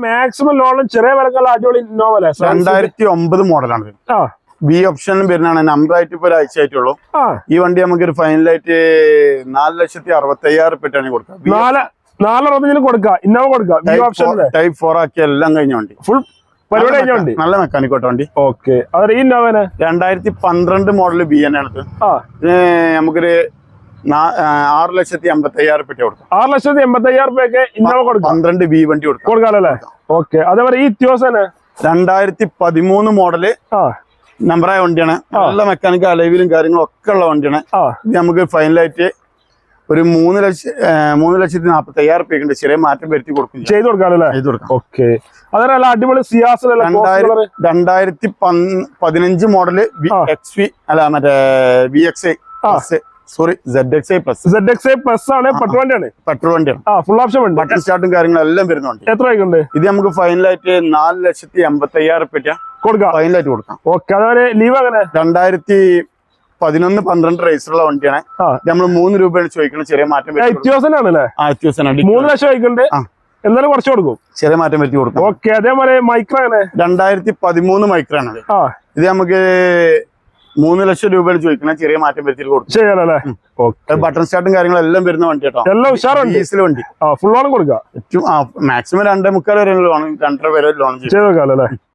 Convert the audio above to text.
Maximum ലോണും ചെറിയ വിലക്കുള്ള അടിപൊളി ഇന്നോവ അല്ലേ? 2009 മോഡലാണ്. ബി ഓപ്ഷനിലും വരുന്നതാണ്. നമ്പർ ആയിട്ട് ഇപ്പൊ ഒരാഴ്ച ആയിട്ടുള്ളൂ. ഈ വണ്ടി നമുക്ക് ഒരു ഫൈനലായിട്ട് 4,65,000 കൊടുക്കാം. 4,65,000 കൊടുക്കാം. ഇന്നോവ കൊടുക്കാം. ടൈപ്പ് 4 ആക്കി എല്ലാം കഴിഞ്ഞ വണ്ടി. ഫുൾ പരിപാടി കഴിഞ്ഞ വണ്ടി. നല്ല മെക്കാനിക്കോട്ട വണ്ടി. ഓക്കെ. അതെ ഈ ഇന്നോവന് 2012 മോഡല് ബി എൻ ആണ്. നമുക്കൊരു 6,85,000 കൊടുക്കാം. 6,85,000 ഇന്നോവ കൊടുക്കാം. 12 ബി വണ്ടി കൊടുക്കാല്ലേ? ഓക്കെ. അതേപോലെ ഈ ഇത്യോസന് 2013 മോഡല് നമ്പറായ വണ്ടിയാണ്. നല്ല മെക്കാനിക്കൽ അലവിലും കാര്യങ്ങളും ഒക്കെ ഉള്ള വണ്ടിയാണ്. ഇത് നമുക്ക് ഫൈനലായിട്ട് ഒരു 3,40,000 ചെറിയ മാറ്റം വരുത്തി കൊടുക്കും. ചെയ്ത് കൊടുക്കാം. ഓക്കെ. അതല്ല അടിപൊളി സിയാസ് 2015 മോഡല് മറ്റേ VXI സോറി ZXI പ്ലസ് ആണ്. പെട്രോൾ വണ്ടിയാണ്. ഫുൾ ഓപ്ഷൻ വണ്ടി. ബട്ടൺ സ്റ്റാർട്ടും കാര്യങ്ങളെല്ലാം വരുന്നുണ്ട്. എത്ര രൂപയുണ്ട് ഇത്? നമുക്ക് ഫൈനലായിട്ട് 4,85,000 കൊടുക്കാം. ഫൈനലായിട്ട് കൊടുക്കാം. ഓക്കെ. അതുപോലെ ലീവ് അങ്ങനെ 2011-12 റേസുള്ള വണ്ടിയാണ്. നമ്മൾ 3 രൂപയാണ് ചോദിക്കുന്നത്. ചെറിയ മാറ്റം 3 ലക്ഷം ചോദിക്കണ്ട്. എന്നാലും കുറച്ച് കൊടുക്കും. ചെറിയ മാറ്റം വരുത്തി കൊടുക്കും. ഓക്കെ. അതേപോലെ മൈക്രോ 2013 മൈക്രാണ്. ഇത് നമുക്ക് 3 ലക്ഷം രൂപയാണ് ചോദിക്കുന്നത്. ചെറിയ മാറ്റം വരുത്തിയിട്ട് കൊടുക്കും. ബട്ടൺ സ്റ്റാർട്ടും കാര്യങ്ങളെല്ലാം വരുന്ന വണ്ടി കേട്ടോ. എല്ലാം ഉഷാറുണ്ട്. ഡീസൽ വണ്ടി. ഫുൾ ലോൺ കൊടുക്കാം. മാക്സിമം 2.25 വരെ ലോൺ 2.5 വരെ ലോൺ ചെയ്യും.